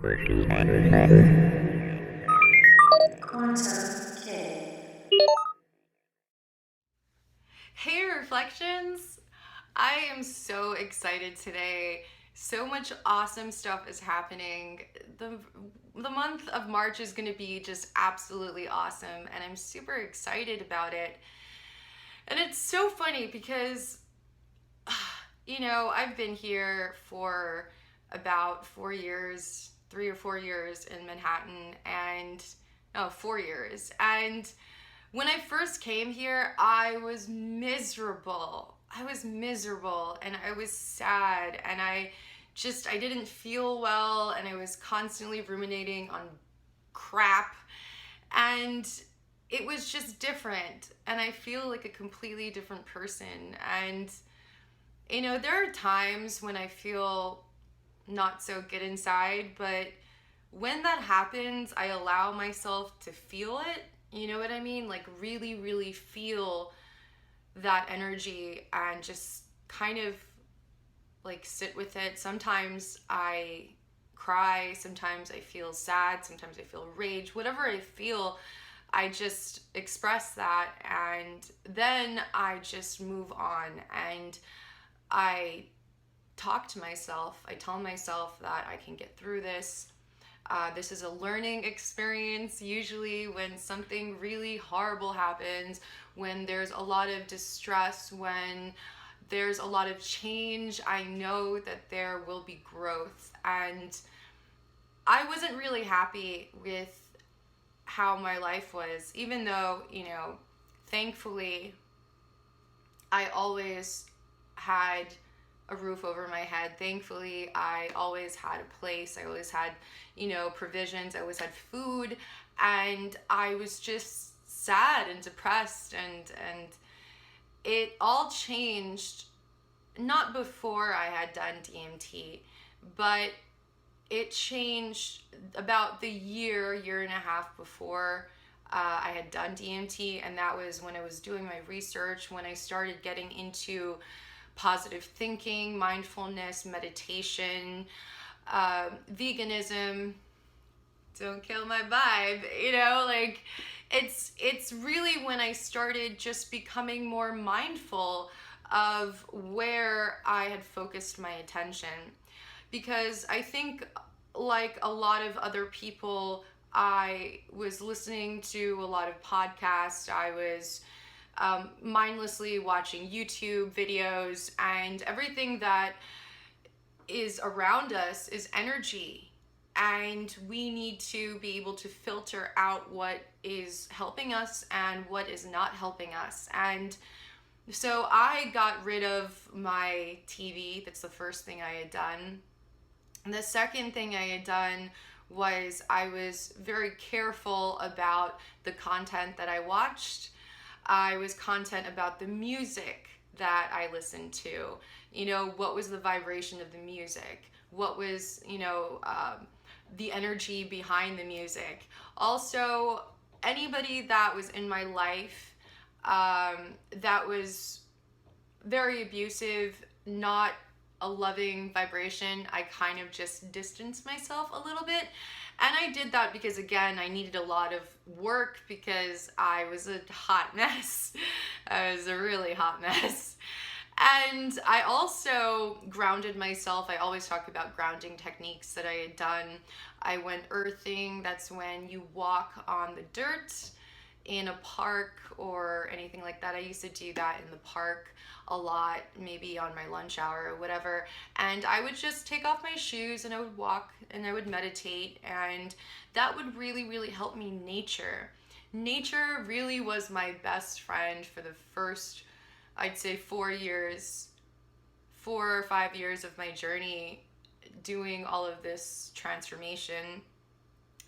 Hey, Reflections! I am so excited today. So much awesome stuff is happening. The month of March is going to be just absolutely awesome, and I'm super excited about it. And it's so funny because, I've been here for about 4 years, 3 or 4 years in Manhattan, and no, 4 years. And when I first came here, I was miserable. I was miserable and I was sad and I didn't feel well and I was constantly ruminating on crap and it was just different and I feel like a completely different person. And there are times when I feel not so good inside, but when that happens, I allow myself to feel it. You know what I mean? Like, really, really feel that energy and just kind of like sit with it. Sometimes I cry, sometimes I feel sad, sometimes I feel rage. Whatever I feel, I just express that and then I just move on and I talk to myself. I tell myself that I can get through this. This is a learning experience. Usually, when something really horrible happens, when there's a lot of distress, when there's a lot of change, I know that there will be growth. And I wasn't really happy with how my life was, even though, thankfully, I always had a roof over my head. Thankfully, I always had a place. I always had, provisions. I always had food. And I was just sad and depressed and it all changed not before I had done DMT, but it changed about the year and a half before I had done DMT, and that was when I was doing my research, when I started getting into positive thinking, mindfulness, meditation, veganism. Don't kill my vibe, like it's really when I started just becoming more mindful of where I had focused my attention. Because I think, like a lot of other people, I was listening to a lot of podcasts. I was mindlessly watching YouTube videos, and everything that is around us is energy. And we need to be able to filter out what is helping us and what is not helping us. And so I got rid of my TV. That's the first thing I had done. And the second thing I had done was I was very careful about the content that I watched. I was content about the music that I listened to. What was the vibration of the music? What was, the energy behind the music? Also, anybody that was in my life that was very abusive, not a loving vibration, I kind of just distanced myself a little bit. And I did that because, again, I needed a lot of work because I was a hot mess. I was a really hot mess. And I also grounded myself. I always talk about grounding techniques that I had done. I went earthing. That's when you walk on the dirt in a park or anything like that. I used to do that in the park a lot, maybe on my lunch hour or whatever. And I would just take off my shoes and I would walk and I would meditate, and that would really, really help me. Nature really was my best friend for the first, I'd say, 4 years, 4 or 5 years of my journey doing all of this transformation,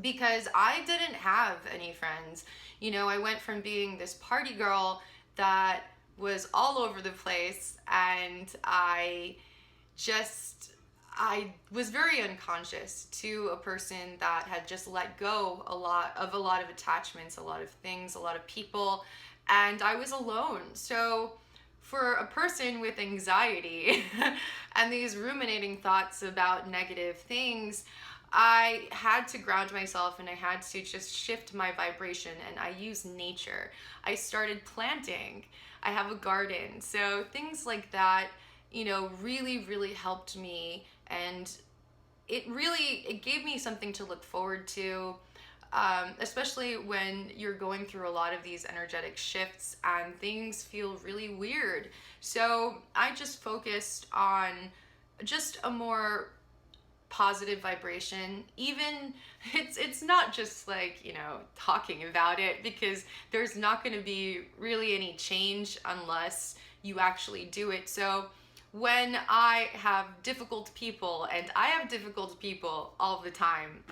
because I didn't have any friends. I went from being this party girl that was all over the place, and I was very unconscious, to a person that had just let go a lot of attachments, a lot of things, a lot of people, and I was alone. So for a person with anxiety and these ruminating thoughts about negative things, I had to ground myself and I had to just shift my vibration, and I use nature. I started planting. I have a garden. So things like that, really, really helped me, and it gave me something to look forward to, especially when you're going through a lot of these energetic shifts and things feel really weird. So I just focused on just a more positive vibration. Even it's not just like, talking about it, because there's not going to be really any change unless you actually do it. So when I have difficult people, and I have difficult people all the time,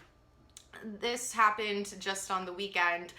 this happened just on the weekend.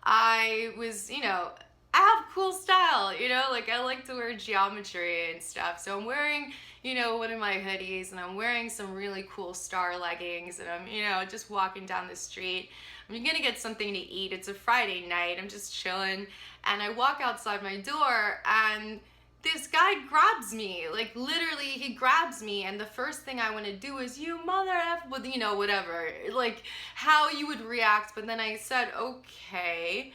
I was, I have cool style, like I like to wear geometry and stuff. So I'm wearing, one of my hoodies, and I'm wearing some really cool star leggings, and I'm, just walking down the street. I'm gonna get something to eat. It's a Friday night. I'm just chilling, and I walk outside my door, and this guy grabs me, like literally he grabs me, and the first thing I want to do is, you mother F, with, whatever, like how you would react. But then I said, okay,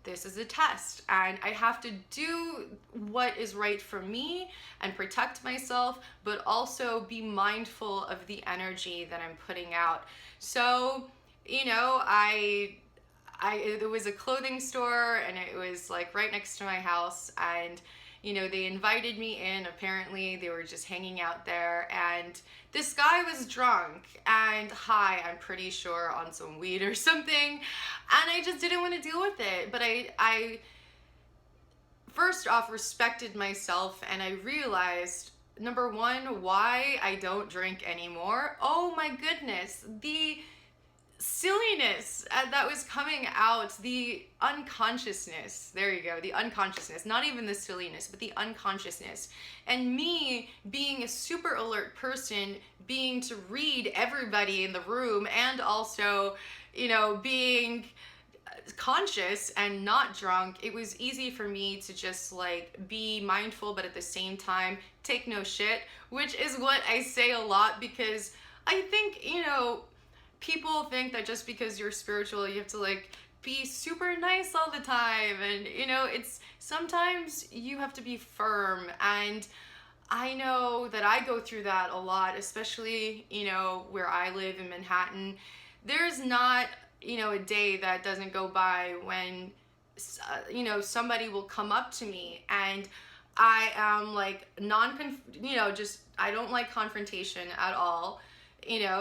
this is a test, and I have to do what is right for me and protect myself, but also be mindful of the energy that I'm putting out. So, there was a clothing store, and it was like right next to my house, and they invited me in. Apparently they were just hanging out there, and this guy was drunk and high, I'm pretty sure, on some weed or something, and I just didn't want to deal with it. But I first off respected myself, and I realized, number one, why I don't drink anymore. Oh my goodness, the silliness that was coming out, the unconsciousness, there you go, the unconsciousness, not even the silliness, but the unconsciousness, and me being a super alert person, being to read everybody in the room, and also, being conscious and not drunk. It was easy for me to just like be mindful, but at the same time take no shit, which is what I say a lot, because I think, people think that just because you're spiritual, you have to like be super nice all the time. And, it's sometimes you have to be firm. And I know that I go through that a lot, especially, where I live in Manhattan. There's not, a day that doesn't go by when, somebody will come up to me, and I am like just, I don't like confrontation at all.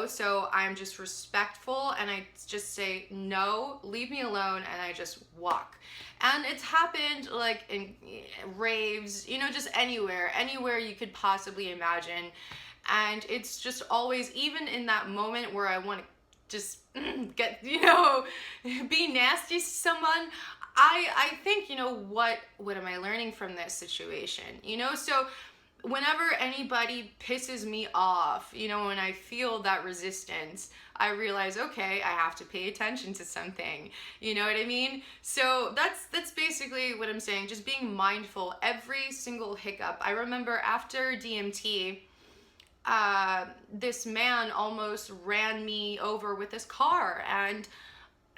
So I'm just respectful, and I just say, no, leave me alone, and I just walk. And it's happened like in raves, just anywhere you could possibly imagine. And it's just always, even in that moment where I want to just get, be nasty to someone, I think, what am I learning from this situation? So whenever anybody pisses me off, when I feel that resistance, I realize, okay, I have to pay attention to something. You know what I mean? So that's basically what I'm saying. Just being mindful every single hiccup. I remember after DMT, this man almost ran me over with his car, and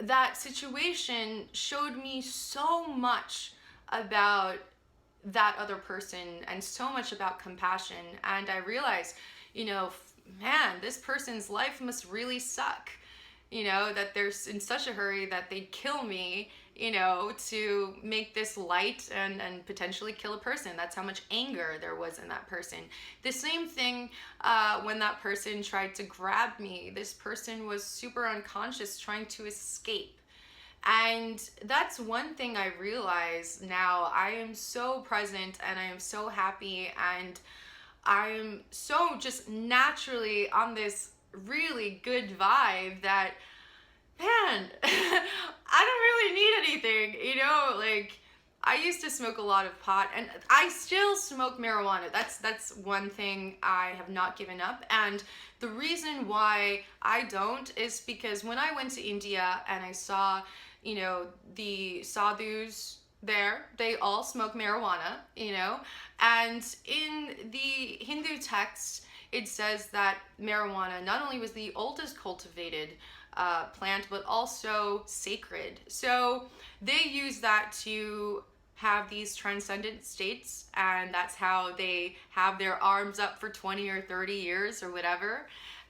that situation showed me so much about that other person, and so much about compassion. And I realized, man, this person's life must really suck, that they're in such a hurry that they'd kill me, to make this light and potentially kill a person. That's how much anger there was in that person. The same thing when that person tried to grab me. This person was super unconscious, trying to escape. And that's one thing I realize now. I am so present, and I am so happy, and I am so just naturally on this really good vibe that, man, I don't really need anything, like I used to smoke a lot of pot, and I still smoke marijuana. That's one thing I have not given up. And the reason why I don't is because when I went to India and I saw, the sadhus there, they all smoke marijuana, and in the Hindu texts, it says that marijuana not only was the oldest cultivated plant, but also sacred. So they use that to have these transcendent states, and that's how they have their arms up for 20 or 30 years or whatever.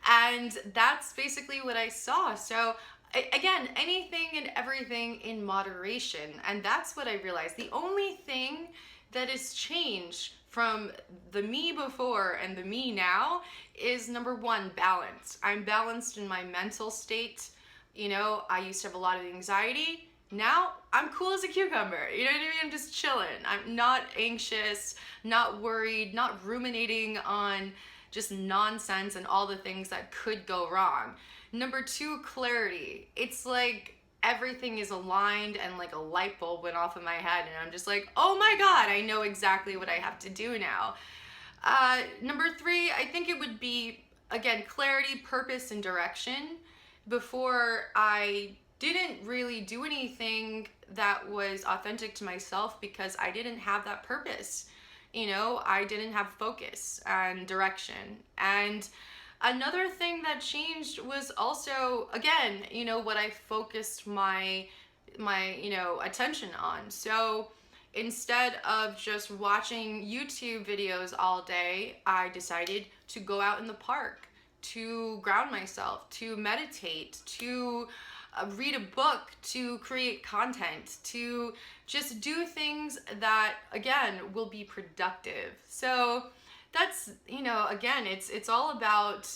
And that's basically what I saw. So again, anything and everything in moderation. And that's what I realized. The only thing that has changed from the me before and the me now is, number one, balance. I'm balanced in my mental state. You know, I used to have a lot of anxiety. Now I'm cool as a cucumber. You know what I mean? I'm just chilling. I'm not anxious, not worried, not ruminating on just nonsense and all the things that could go wrong. Number two, clarity. It's like everything is aligned and like a light bulb went off in my head, and I'm just like, oh my God, I know exactly what I have to do now. Number three, I think it would be, again, clarity, purpose, and direction. Before, I didn't really do anything that was authentic to myself because I didn't have that purpose. You know, I didn't have focus and direction. And another thing that changed was also, again, you know, what I focused my attention on. So instead of just watching YouTube videos all day, I decided to go out in the park, to ground myself, to meditate, to read a book, to create content, to just do things that, again, will be productive. So that's, you know, again, it's all about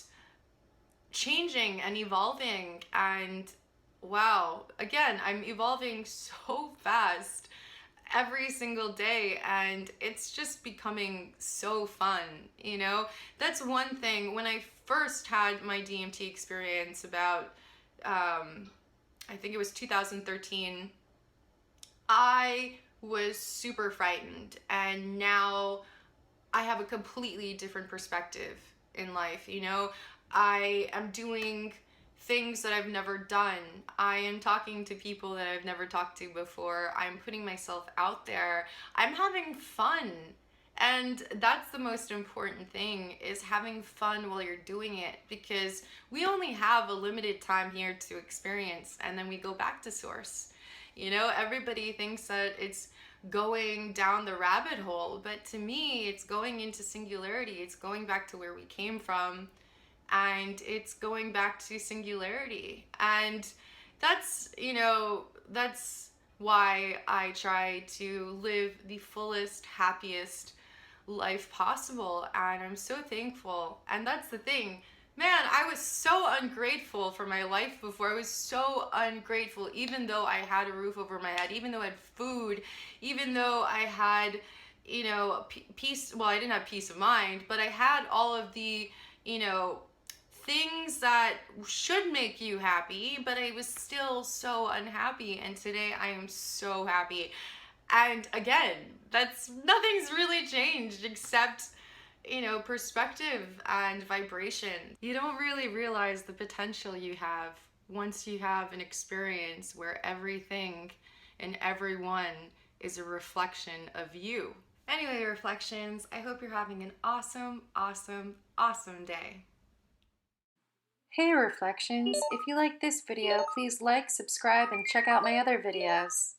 changing and evolving. And wow, again, I'm evolving so fast every single day, and it's just becoming so fun. You know, that's one thing. When I first had my DMT experience about I think it was 2013, I was super frightened, and now I have a completely different perspective in life. You know, I am doing things that I've never done. I am talking to people that I've never talked to before. I'm putting myself out there. I'm having fun. And that's the most important thing, is having fun while you're doing it, because we only have a limited time here to experience, and then we go back to source. You know, everybody thinks that it's going down the rabbit hole, but to me, it's going into singularity. It's going back to where we came from, and it's going back to singularity. And that's, you know, that's why I try to live the fullest, happiest life possible, and I'm so thankful. And that's the thing, man, I was so ungrateful for my life before. I was so ungrateful, even though I had a roof over my head, even though I had food, even though I had, you know, peace. Well, I didn't have peace of mind, but I had all of the, you know, things that should make you happy, but I was still so unhappy. And today I am so happy. And again, nothing's really changed except, you know, perspective and vibration. You don't really realize the potential you have once you have an experience where everything and everyone is a reflection of you. Anyway, reflections, I hope you're having an awesome, awesome, awesome day. Hey Reflections, if you like this video, please like, subscribe, and check out my other videos.